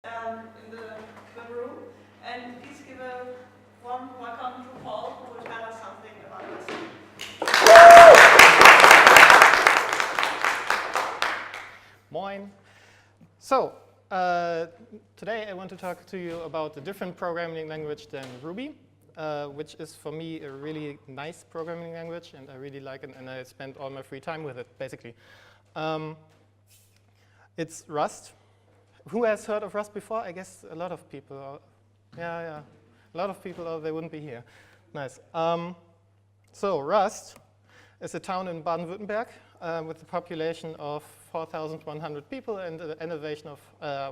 in the room. And please give a warm welcome to Paul, who will tell us something about this. Moin. So, today I want to talk to you about a different programming language than Ruby, which is for me a really nice programming language, and I really like it, and I spend all my free time with it, basically. It's Rust. Who has heard of Rust before? I guess a lot of people. Yeah. A lot of people, or they wouldn't be here. Nice. So Rust is a town in Baden-Württemberg with a population of 4,100 people and an elevation of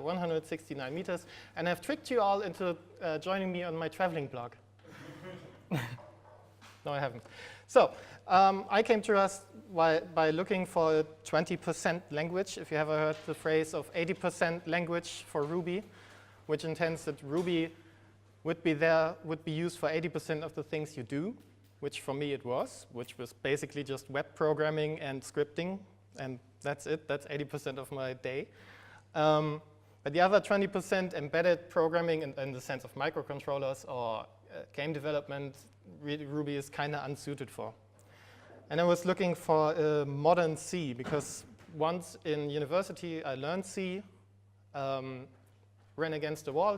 169 meters. And I've tricked you all into joining me on my traveling blog. No, I haven't. So I came to Rust by looking for a 20% language. If you ever heard the phrase of 80% language for Ruby, which intends that Ruby would be used for 80% of the things you do, which for me it was, which was basically just web programming and scripting, and that's it. That's 80% of my day. But the other 20% embedded programming in the sense of microcontrollers or game development, Ruby is kind of unsuited for. And I was looking for a modern C, because once in university I learned C, ran against the wall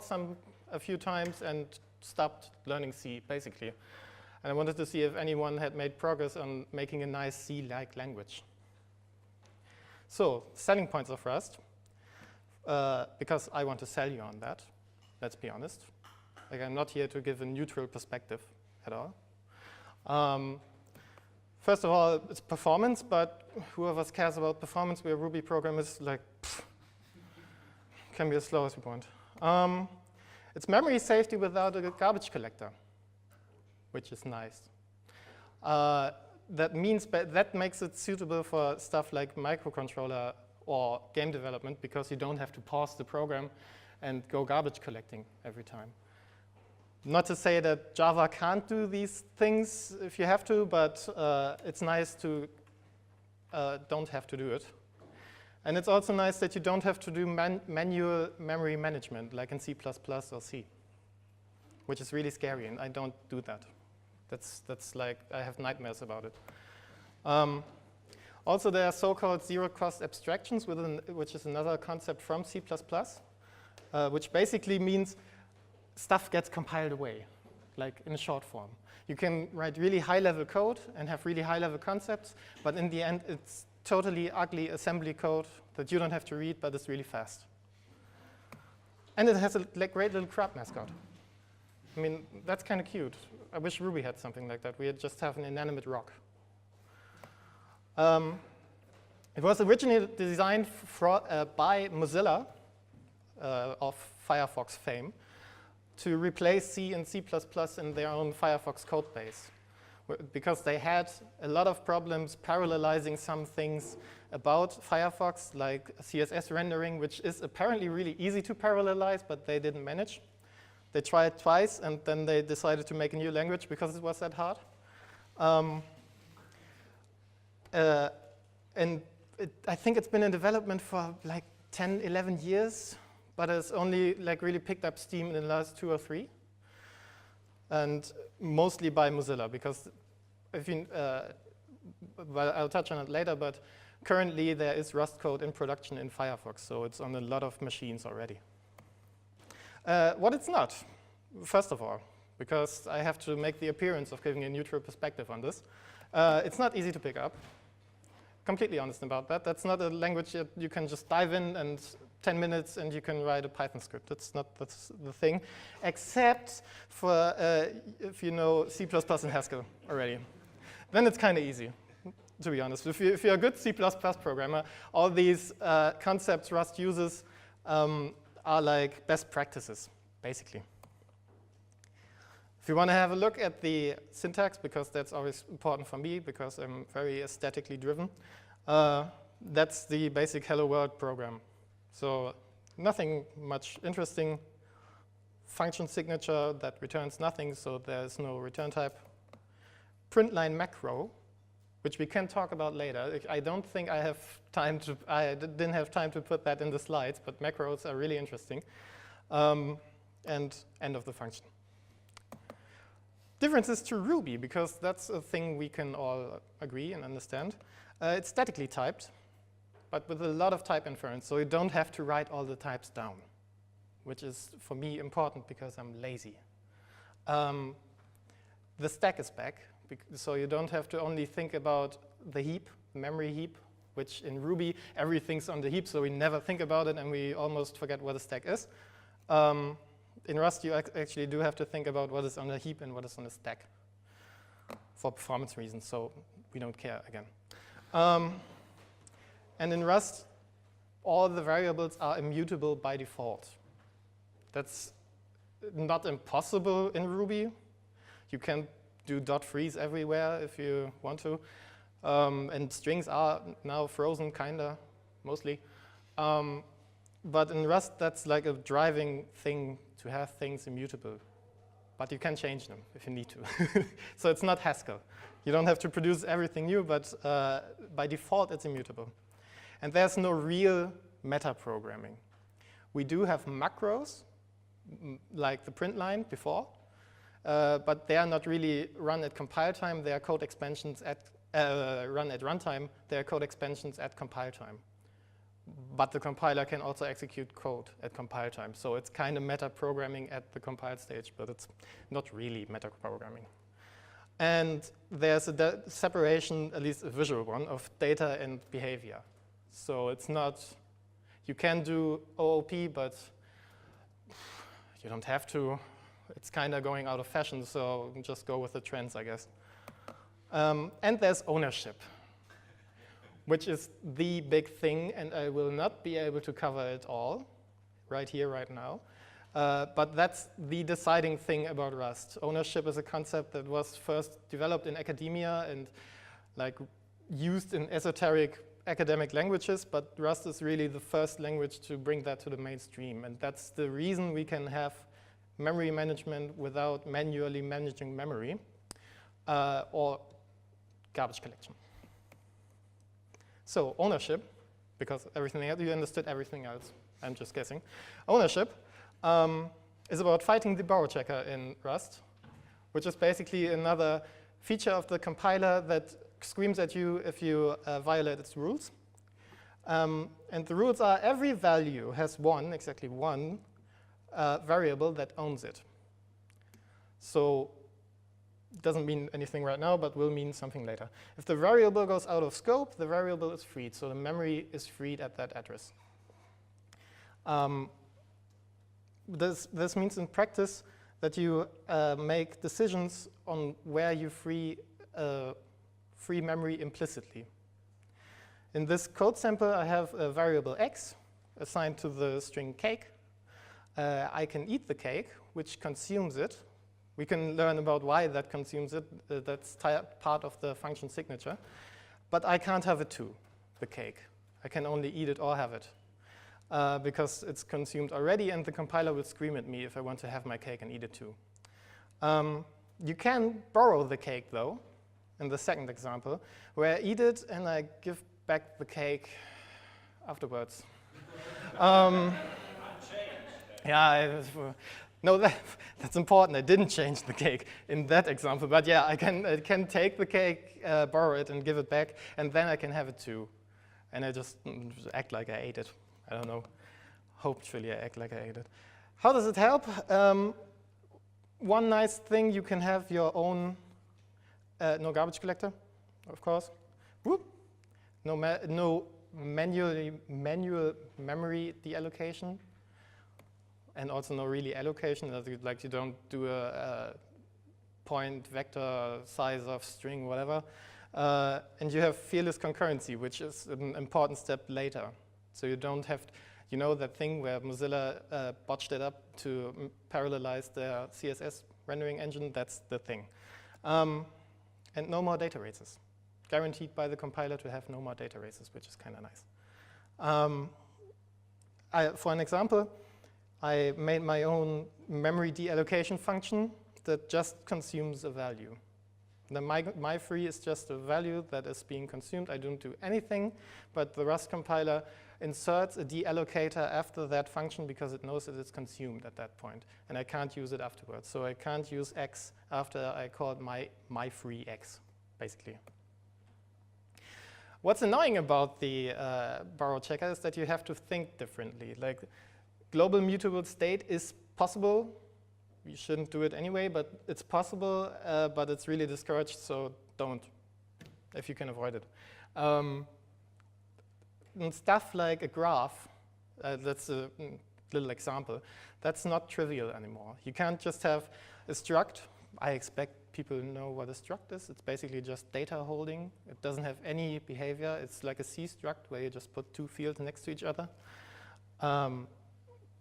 a few times, and stopped learning C, basically. And I wanted to see if anyone had made progress on making a nice C-like language. So, selling points of Rust, because I want to sell you on that, let's be honest. Like, I'm not here to give a neutral perspective at all. First of all, it's performance, but who of us cares about performance? We're Ruby programmers, like, can be as slow as we want. It's memory safety without a garbage collector, which is nice. That makes it suitable for stuff like microcontroller or game development, because you don't have to pause the program and go garbage collecting every time. Not to say that Java can't do these things if you have to, but it's nice to don't have to do it. And it's also nice that you don't have to do manual memory management like in C++ or C, which is really scary, and I don't do that. That's like, I have nightmares about it. Also, there are so-called zero-cost abstractions, which is another concept from C++, which basically means stuff gets compiled away, like in a short form. You can write really high-level code and have really high-level concepts, but in the end, it's totally ugly assembly code that you don't have to read, but it's really fast. And it has a great little crab mascot. I mean, that's kind of cute. I wish Ruby had something like that. We just have an inanimate rock. It was originally designed by Mozilla of Firefox fame to replace C and C++ in their own Firefox code base, because they had a lot of problems parallelizing some things about Firefox, like CSS rendering, which is apparently really easy to parallelize, but they didn't manage. They tried twice, and then they decided to make a new language because it was that hard. I think it's been in development for like 10, 11 years, but it's only like really picked up steam in the last 2 or 3. And mostly by Mozilla, because well, I'll touch on it later, but currently there is Rust code in production in Firefox, so it's on a lot of machines already. What it's not, first of all, because I have to make the appearance of giving a neutral perspective on this. It's not easy to pick up. Completely honest about that. That's not a language that you can just dive in and 10 minutes and you can write a Python script. That's the thing, except for if you know C++ and Haskell already. Then it's kind of easy, to be honest. If you're a good C++ programmer, all these concepts Rust uses are like best practices, basically. If you want to have a look at the syntax, because that's always important for me, because I'm very aesthetically driven, that's the basic hello world program. So nothing much interesting. Function signature that returns nothing, so there's no return type. Print line macro, which we can talk about later. I don't think I didn't have time to put that in the slides, but macros are really interesting. And end of the function. Differences to Ruby, because that's a thing we can all agree and understand. It's statically typed, but with a lot of type inference, so you don't have to write all the types down, which is, for me, important because I'm lazy. The stack is back, so you don't have to only think about the heap, memory heap, which in Ruby, everything's on the heap, so we never think about it, and we almost forget what a stack is. In Rust, you actually do have to think about what is on a heap and what is on a stack for performance reasons, so we don't care again. And in Rust, all the variables are immutable by default. That's not impossible in Ruby. You can do .freeze everywhere if you want to. And strings are now frozen, kinda, mostly. But in Rust, that's like a driving thing to have things immutable. But you can change them if you need to. So it's not Haskell. You don't have to produce everything new, but by default, it's immutable. And there's no real meta-programming. We do have macros, like the print line before, but they are not really run at compile time. They are code expansions at run at runtime. They are code expansions at compile time. But the compiler can also execute code at compile time. So it's kind of meta-programming at the compile stage, but it's not really meta-programming. And there's a separation, at least a visual one, of data and behavior. So it's not, you can do OOP, but you don't have to. It's kind of going out of fashion, so just go with the trends, I guess. And there's ownership, which is the big thing, and I will not be able to cover it all right here, right now. But that's the deciding thing about Rust. Ownership is a concept that was first developed in academia and like used in esoteric academic languages, but Rust is really the first language to bring that to the mainstream. And that's the reason we can have memory management without manually managing memory or garbage collection. So ownership, because everything else, you understood everything else, I'm just guessing. Ownership is about fighting the borrow checker in Rust, which is basically another feature of the compiler that screams at you if you violate its rules. And the rules are every value has exactly one variable that owns it. So it doesn't mean anything right now, but will mean something later. If the variable goes out of scope, the variable is freed. So the memory is freed at that address. This means in practice that you make decisions on where you free memory implicitly. In this code sample, I have a variable x assigned to the string cake. I can eat the cake, which consumes it. We can learn about why that consumes it. That's part of the function signature. But I can't have it too, the cake. I can only eat it or have it because it's consumed already, and the compiler will scream at me if I want to have my cake and eat it too. You can borrow the cake, though, in the second example, where I eat it and I give back the cake afterwards. Yeah, no, that's important. I didn't change the cake in that example, but yeah, I can take the cake, borrow it, and give it back, and then I can have it too. And I just act like I ate it. I don't know. Hopefully I act like I ate it. How does it help? One nice thing, you can have your own no garbage collector, of course. Whoop. No manual memory deallocation. And also no really allocation, like you don't do a point vector size of string, whatever. And you have fearless concurrency, which is an important step later. So you don't have, you know that thing where Mozilla botched it up to parallelize their CSS rendering engine? That's the thing. And no more data races. Guaranteed by the compiler to have no more data races, which is kind of nice. For an example, I made my own memory deallocation function that just consumes a value. The my free is just a value that is being consumed. I don't do anything, but the Rust compiler inserts a deallocator after that function because it knows that it's consumed at that point, and I can't use it afterwards. So I can't use x after I called my free x, basically. What's annoying about the borrow checker is that you have to think differently. Like, global mutable state is possible. You shouldn't do it anyway, but it's possible, but it's really discouraged, so don't, if you can avoid it. And stuff like a graph, that's a little example, that's not trivial anymore. You can't just have a struct. I expect people know what a struct is. It's basically just data holding. It doesn't have any behavior. It's like a C struct where you just put two fields next to each other.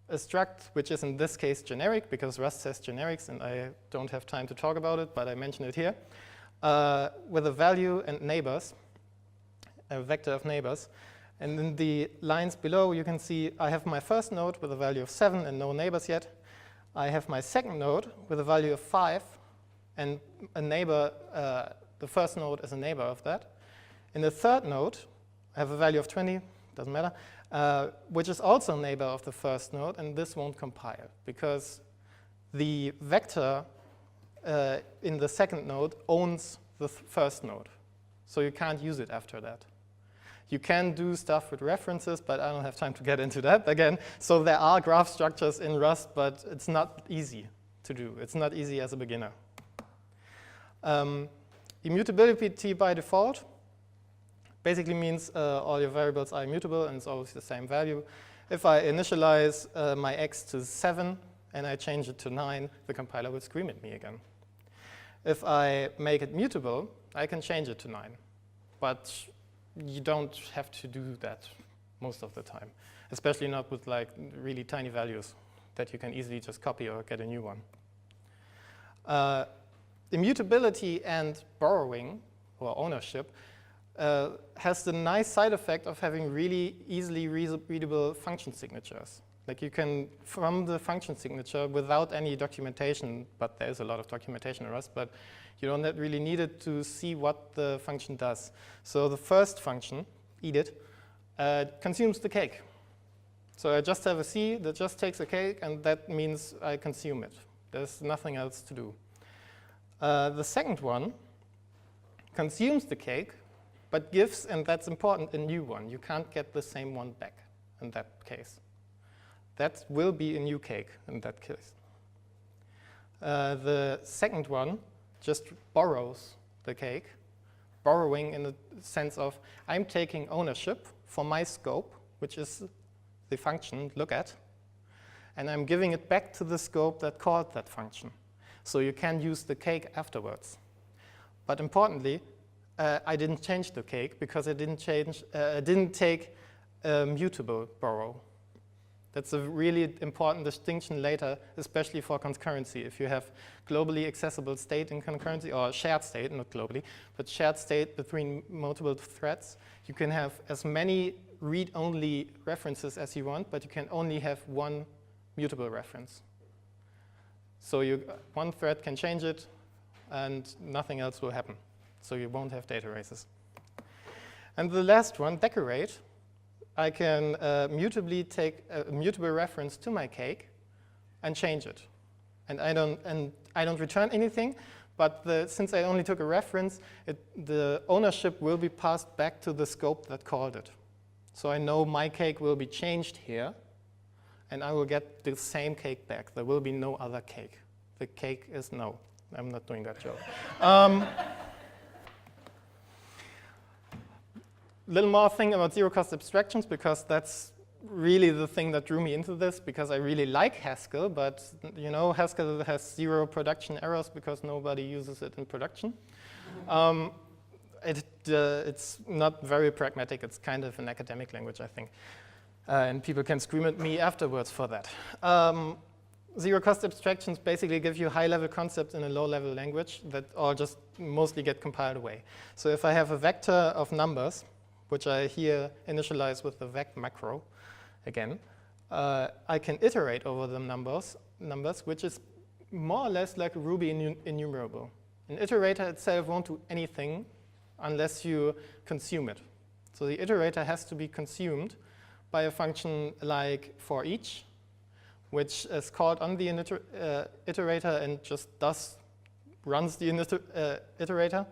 A struct, which is in this case generic, because Rust says generics, and I don't have time to talk about it, but I mention it here, with a value and neighbors, a vector of neighbors. And in the lines below, you can see I have my first node with a value of 7 and no neighbors yet. I have my second node with a value of 5, and a neighbor, the first node is a neighbor of that. In the third node, I have a value of 20, doesn't matter, which is also a neighbor of the first node, and this won't compile because the vector in the second node owns the first node. So you can't use it after that. You can do stuff with references, but I don't have time to get into that again. So there are graph structures in Rust, but it's not easy to do. It's not easy as a beginner. Immutability by default basically means all your variables are immutable and it's always the same value. If I initialize my x to 7 and I change it to 9, the compiler will scream at me again. If I make it mutable, I can change it to 9. But you don't have to do that most of the time, especially not with like really tiny values that you can easily just copy or get a new one. Immutability and borrowing, or ownership, has the nice side effect of having really easily readable function signatures. Like you can, from the function signature, without any documentation, but there is a lot of documentation in Rust, but you don't really need it to see what the function does. So the first function, edit, consumes the cake. So I just have a C that just takes a cake, and that means I consume it. There's nothing else to do. The second one consumes the cake, but gives, and that's important, a new one. You can't get the same one back in that case. That will be a new cake in that case. The second one just borrows the cake, borrowing in the sense of I'm taking ownership for my scope, which is the function look at, and I'm giving it back to the scope that called that function. So you can use the cake afterwards. But importantly, I didn't change the cake because I didn't take a mutable borrow. That's a really important distinction later, especially for concurrency. If you have globally accessible state in concurrency, or shared state, not globally, but shared state between multiple threads, you can have as many read-only references as you want, but you can only have one mutable reference. So one thread can change it, and nothing else will happen. So you won't have data races. And the last one, decorate. I can mutably take a mutable reference to my cake and change it. And I don't return anything, but since I only took a reference, the ownership will be passed back to the scope that called it. So I know my cake will be changed here, and I will get the same cake back. There will be no other cake. The cake is no. I'm not doing that joke. Little more thing about zero-cost abstractions, because that's really the thing that drew me into this, because I really like Haskell, but you know, Haskell has 0 production errors because nobody uses it in production. It's not very pragmatic. It's kind of an academic language, I think. And people can scream at me afterwards for that. Zero-cost abstractions basically give you high-level concepts in a low-level language that all just mostly get compiled away. So if I have a vector of numbers, which I here initialize with the vec macro again, I can iterate over the numbers, which is more or less like a Ruby enumerable. An iterator itself won't do anything unless you consume it. So the iterator has to be consumed by a function like for each, which is called on the iterator and just runs the iterator,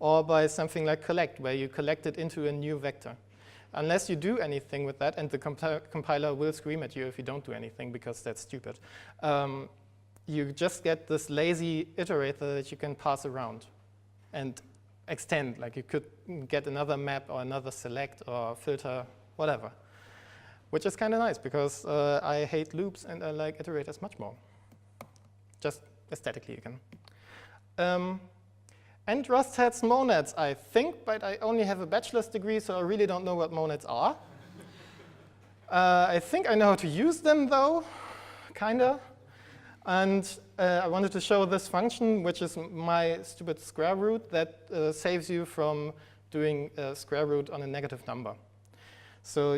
or by something like collect, where you collect it into a new vector. Unless you do anything with that, and the compiler will scream at you if you don't do anything, because that's stupid, you just get this lazy iterator that you can pass around and extend. Like you could get another map or another select or filter, whatever. Which is kind of nice, because I hate loops and I like iterators much more. Just aesthetically again. And Rust has monads, I think, but I only have a bachelor's degree, so I really don't know what monads are. I think I know how to use them, though, kinda. And I wanted to show this function, which is my stupid square root that saves you from doing a square root on a negative number. So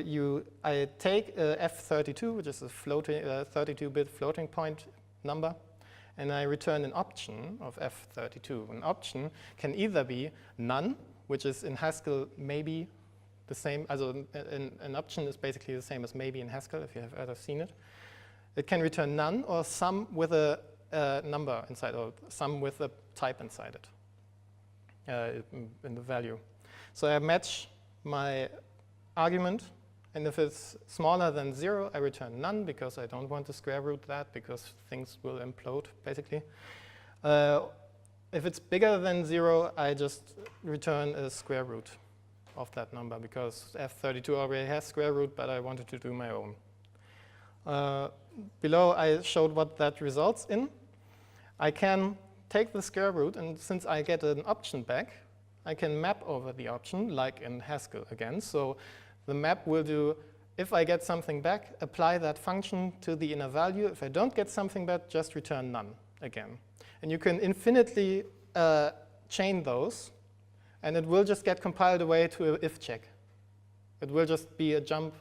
I take f32, which is a 32-bit floating point number, and I return an option of f32. An option can either be none, which is in Haskell maybe the same. Also an option is basically the same as maybe in Haskell, if you have ever seen it. It can return none or some with a number inside, or some with a type inside it in the value. So I match my argument, and if it's smaller than 0, I return none, because I don't want to square root that, because things will implode, basically. If it's bigger than 0, I just return a square root of that number, because f32 already has square root, but I wanted to do my own. Below, I showed what that results in. I can take the square root, and since I get an option back, I can map over the option, like in Haskell again. So the map will do, if I get something back, apply that function to the inner value. If I don't get something back, just return none again. And you can infinitely chain those, and it will just get compiled away to an if check. It will just be a jump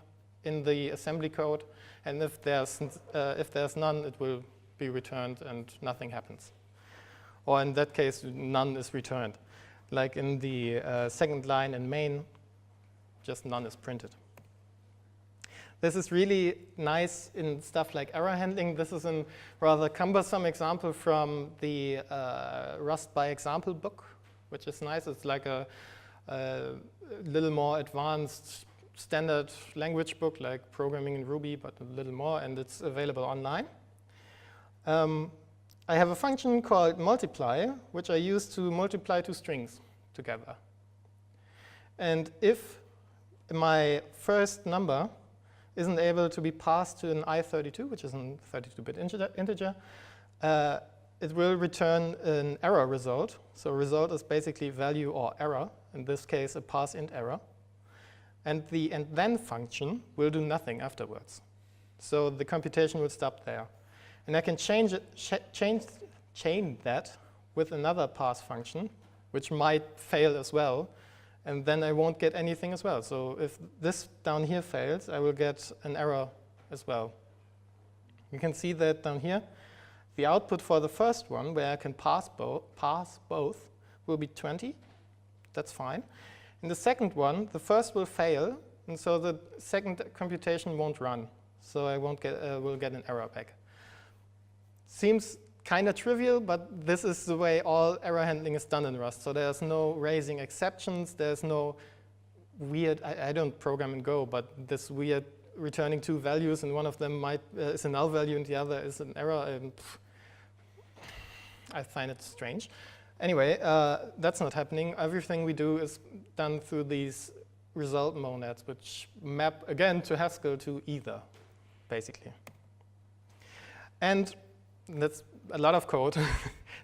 in the assembly code, and if there's none, it will be returned and nothing happens. Or in that case, none is returned. Like in the second line in main, just none is printed. This is really nice in stuff like error handling. This is a rather cumbersome example from the Rust by example book, which is nice. It's like a little more advanced standard language book, like programming in Ruby, but a little more, and it's available online. I have a function called multiply, which I use to multiply two strings together. And if my first number isn't able to be passed to an i32, which is a 32-bit integer, it will return an error result. So result is basically value or error, in this case a parseInt error. And the and then function will do nothing afterwards. So the computation will stop there. And I can chain that with another parse function, which might fail as well, and then I won't get anything as well. So if this down here fails, I will get an error as well. You can see that down here, the output for the first one, where I can pass both, will be 20. That's fine. In the second one, the first will fail, and so the second computation won't run. So I won't get, will get an error back. Seems kind of trivial, but this is the way all error handling is done in Rust. So there's no raising exceptions. There's no weird, I don't program in Go, but this weird returning two values, and one of them is a null value and the other is an error. And I find it strange. Anyway, that's not happening. Everything we do is done through these result monads, which map, again, to Haskell to either, basically. And that's a lot of code,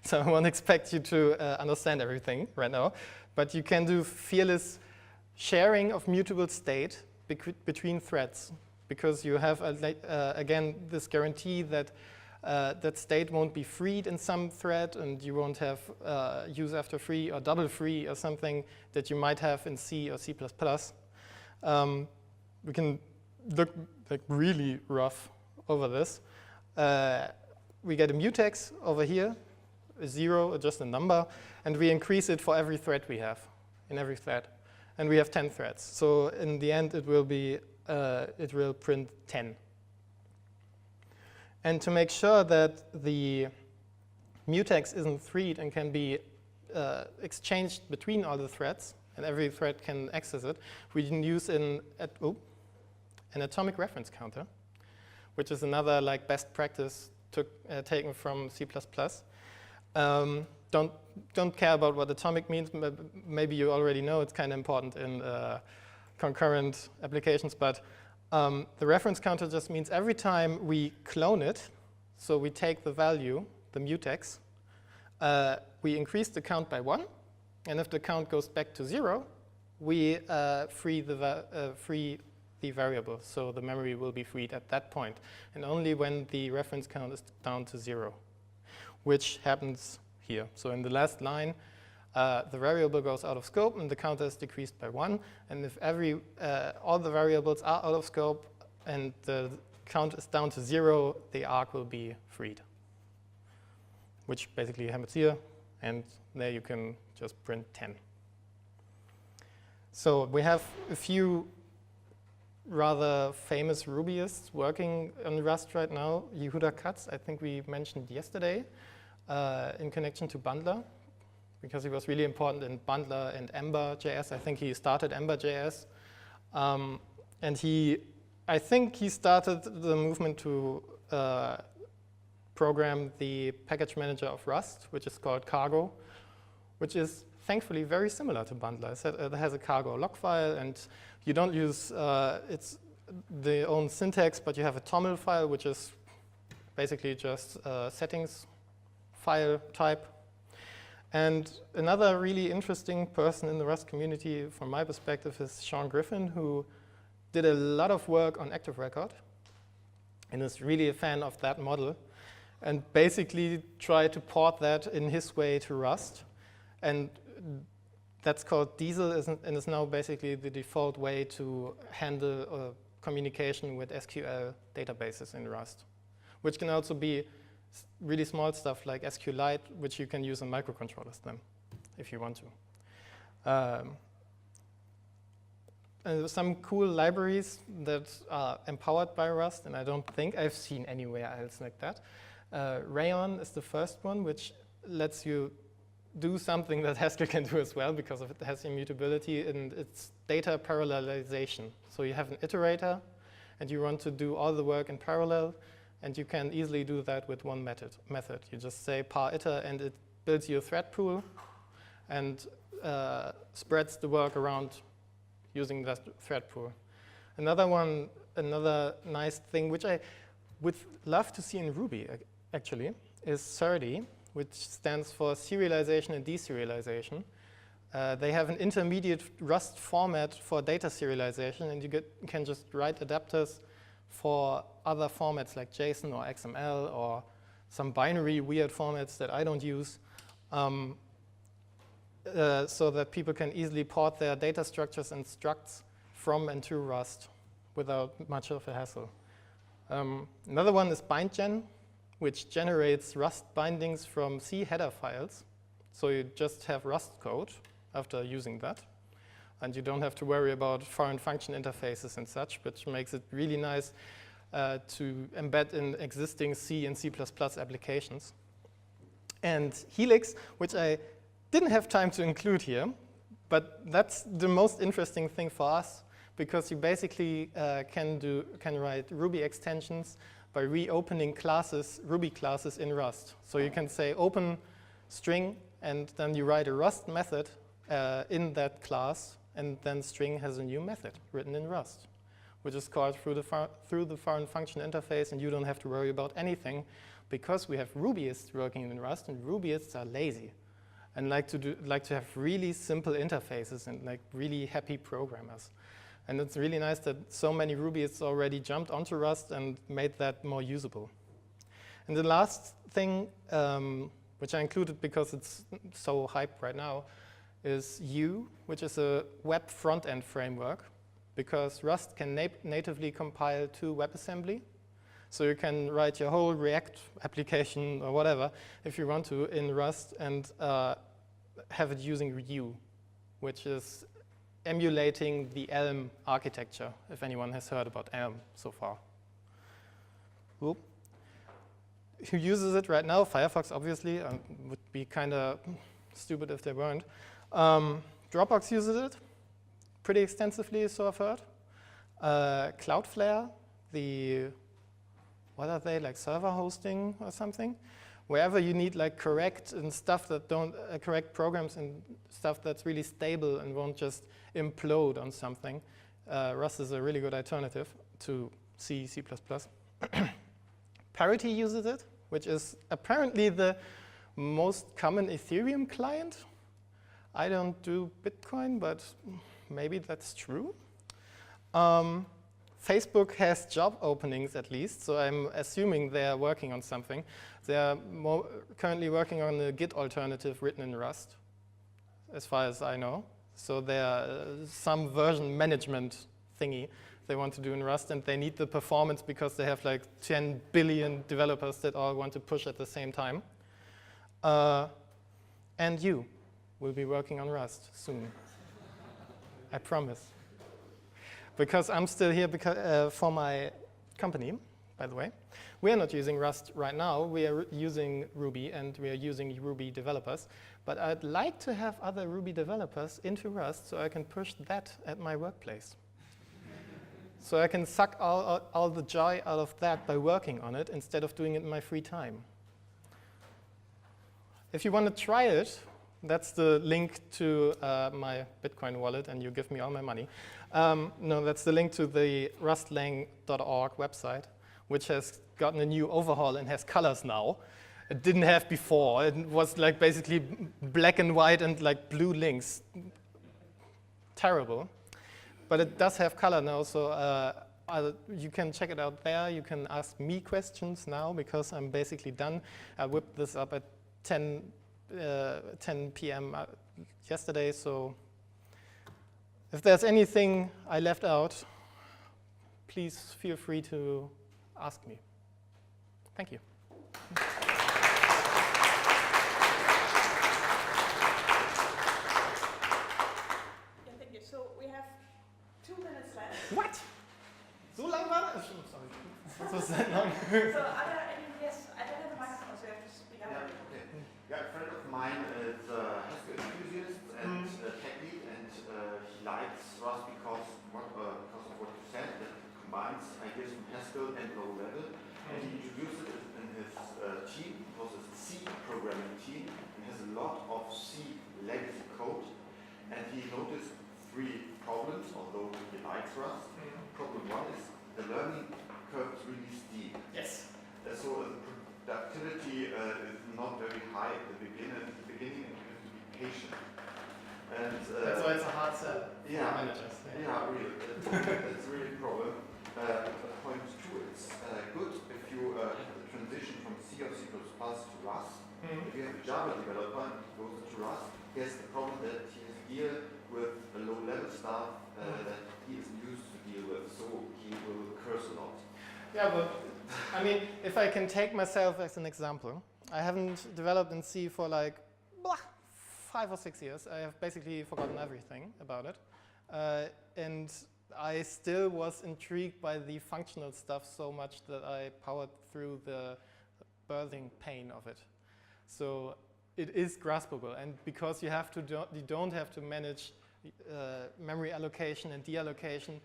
so I won't expect you to understand everything right now. But you can do fearless sharing of mutable state between threads, because you have, again, this guarantee that that state won't be freed in some thread, and you won't have use after free or double free or something that you might have in C or C++. We can look like really rough over this. We get a mutex over here, a 0, just a number, and we increase it for every thread we have, in every thread. And we have 10 threads. So in the end, it will be, it will print 10. And to make sure that the mutex isn't freed and can be exchanged between all the threads, and every thread can access it, we can use an atomic reference counter, which is another like best practice taken from C++. Don't care about what atomic means. Maybe you already know it's kind of important in concurrent applications. But the reference counter just means every time we clone it, so we take the value, the mutex, we increase the count by 1. And if the count goes back to 0, we free the variable. So the memory will be freed at that point, and only when the reference count is down to 0, which happens here. So in the last line, the variable goes out of scope and the counter is decreased by 1. And if all the variables are out of scope and the count is down to 0, the arg will be freed, which basically happens here. And there you can just print 10. So we have a few rather famous Rubyists working on Rust right now. Yehuda Katz, I think we mentioned yesterday, in connection to Bundler, because he was really important in Bundler and Ember.js. I think he started Ember.js. And I think he started the movement to program the package manager of Rust, which is called Cargo, which is thankfully very similar to Bundler. It has a cargo log file, and you don't use its own syntax, but you have a toml file, which is basically just settings file type. And another really interesting person in the Rust community, from my perspective, is Sean Griffin, who did a lot of work on Active Record and is really a fan of that model, and basically tried to port that in his way to Rust. And that's called Diesel, and is now basically the default way to handle communication with SQL databases in Rust, which can also be really small stuff like SQLite, which you can use in microcontrollers then, if you want to. And some cool libraries that are empowered by Rust, and I don't think I've seen anywhere else like that. Rayon is the first one, which lets you do something that Haskell can do as well, because it has immutability, and it's data parallelization. So you have an iterator, and you want to do all the work in parallel, and you can easily do that with one method. You just say par iter, and it builds you a thread pool and spreads the work around using that thread pool. Another nice thing, which I would love to see in Ruby, actually, is SERDI, which stands for serialization and deserialization. They have an intermediate Rust format for data serialization, and you can just write adapters for other formats like JSON or XML or some binary weird formats that I don't use, so that people can easily port their data structures and structs from and to Rust without much of a hassle. Another one is BindGen, which generates Rust bindings from C header files. So you just have Rust code after using that. And you don't have to worry about foreign function interfaces and such, which makes it really nice to embed in existing C and C++ applications. And Helix, which I didn't have time to include here, but that's the most interesting thing for us, because you basically can write Ruby extensions by reopening classes, Ruby classes in Rust. So you can say open string, and then you write a Rust method in that class, and then string has a new method written in Rust, which is called through the foreign function interface, and you don't have to worry about anything, because we have Rubyists working in Rust, and Rubyists are lazy and like to have really simple interfaces and like really happy programmers. And it's really nice that so many Rubyists already jumped onto Rust and made that more usable. And the last thing, which I included because it's so hyped right now, is Vue, which is a web front-end framework, because Rust can natively compile to WebAssembly. So you can write your whole React application or whatever, if you want to, in Rust and have it using Rue, which is emulating the Elm architecture, if anyone has heard about Elm so far. Whoop. Who uses it right now? Firefox, obviously. Would be kind of stupid if they weren't. Dropbox uses it pretty extensively, so I've heard. Cloudflare, what are they, like server hosting or something? Wherever you need like correct programs and stuff that's really stable and won't just implode on something, Rust is a really good alternative to C, C++. Parity uses it, which is apparently the most common Ethereum client. I don't do Bitcoin, but maybe that's true. Facebook has job openings at least, so I'm assuming they're working on something. They're currently working on a Git alternative written in Rust, as far as I know. So there's some version management thingy they want to do in Rust, and they need the performance because they have like 10 billion developers that all want to push at the same time. And you will be working on Rust soon. I promise. Because I'm still here for my company, by the way. We are not using Rust right now. We are using Ruby, and we are using Ruby developers. But I'd like to have other Ruby developers into Rust so I can push that at my workplace. So I can suck all the joy out of that by working on it instead of doing it in my free time. If you want to try it, that's the link to my Bitcoin wallet, and you give me all my money. No, that's the link to the rustlang.org website, which has gotten a new overhaul and has colors now. It didn't have before. It was like basically black and white and like blue links. Terrible. But it does have color now, so you can check it out there. You can ask me questions now because I'm basically done. I whipped this up at 10 p.m. Yesterday, so if there's anything I left out, please feel free to ask me. Thank you. Yeah, thank you. So we have 2 minutes left. What? So long war das? Sorry. What was that long? So are there any, yes, I don't have a microphone, so you have to speak up. Yeah, okay. Yeah, a friend of mine is Haskell enthusiast and tech lead, and he likes Rust because of what you said, that it combines ideas from Haskell and low level. And he introduced it in his team. It was a C programming team and has a lot of C legacy code. And he noticed 3 problems, although he likes Rust. Problem 1 is the learning curve is really steep. Yes. So the productivity is not very high at the beginning, and you have to be patient. And That's why it's a hard sell for managers. Yeah, really. It's really a problem. Point 2, it's good if you have the transition from C or C++ to Rust. If you have a Java developer and he goes to Rust, he has the problem that he has here with a low-level stuff that he is used to deal with, so he will curse a lot. Yeah, but I mean, if I can take myself as an example, I haven't developed in C for like 5 or 6 years. I have basically forgotten everything about it. And I still was intrigued by the functional stuff so much that I powered through the birthing pain of it. So it is graspable, and because you don't have to manage memory allocation and deallocation,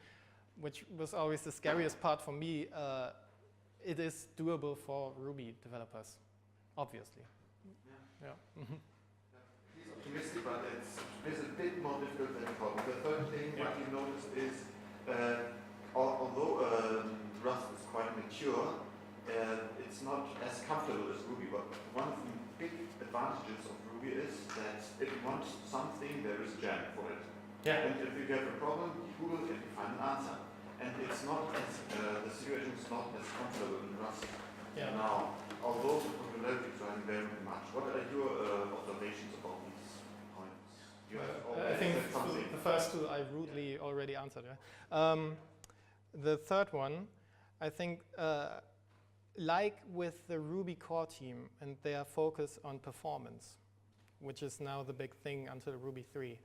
which was always the scariest part for me, it is doable for Ruby developers, obviously. Yeah. Mm-hmm. He's optimistic, but it's a bit more difficult than he thought. The third thing what he noticed is, although Rust is quite mature, it's not as comfortable as Ruby. But one of the big advantages of Ruby is that if you want something, there is a jam for it. Yeah. And if you have a problem, you Google it and you find an answer. And it's not as, the situation is not as comfortable in Rust now, although the popularity is growing very much. What are your observations about these points? I think the first 2 I rudely already answered. The third one, I think like with the Ruby core team and their focus on performance, which is now the big thing until Ruby 3,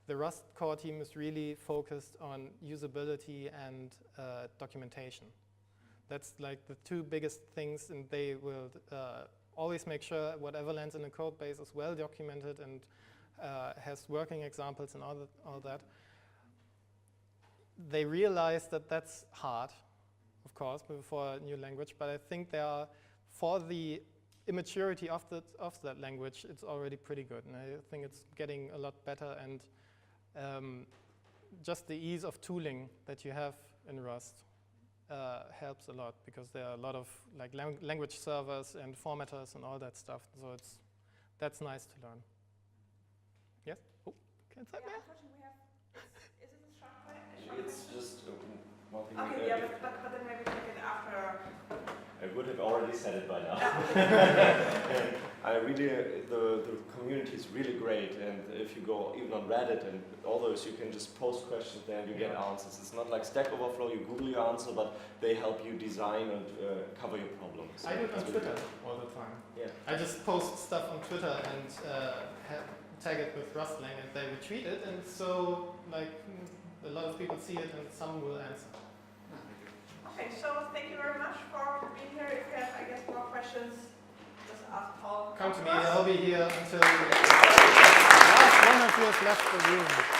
the Rust core team is really focused on usability and documentation. That's like the two biggest things, and they will always make sure whatever lands in the code base is well documented and has working examples and all that. They realize that that's hard, of course, for a new language, but I think they are, for the immaturity of that language, it's already pretty good. And I think it's getting a lot better, and just the ease of tooling that you have in Rust helps a lot, because there are a lot of like language servers and formatters and all that stuff. So that's nice to learn. Yes? Oh, can I say that? Unfortunately, we have. Is it a short question? It's just one thing. Okay, yeah, but then maybe take it after. I would have already said it by now. I really, the community is really great, and if you go even on Reddit and all those, you can just post questions there and you get answers. It's not like Stack Overflow, you Google your answer, but they help you design and cover your problems. So I do it on Twitter all the time. Yeah. I just post stuff on Twitter and tag it with Rustlang, and they retweet it, and so like a lot of people see it and some will answer. Okay, so thank you very much for being here. If you have, I guess, more questions, just ask Paul. Come to me, I'll be here until the last one of you has left the room.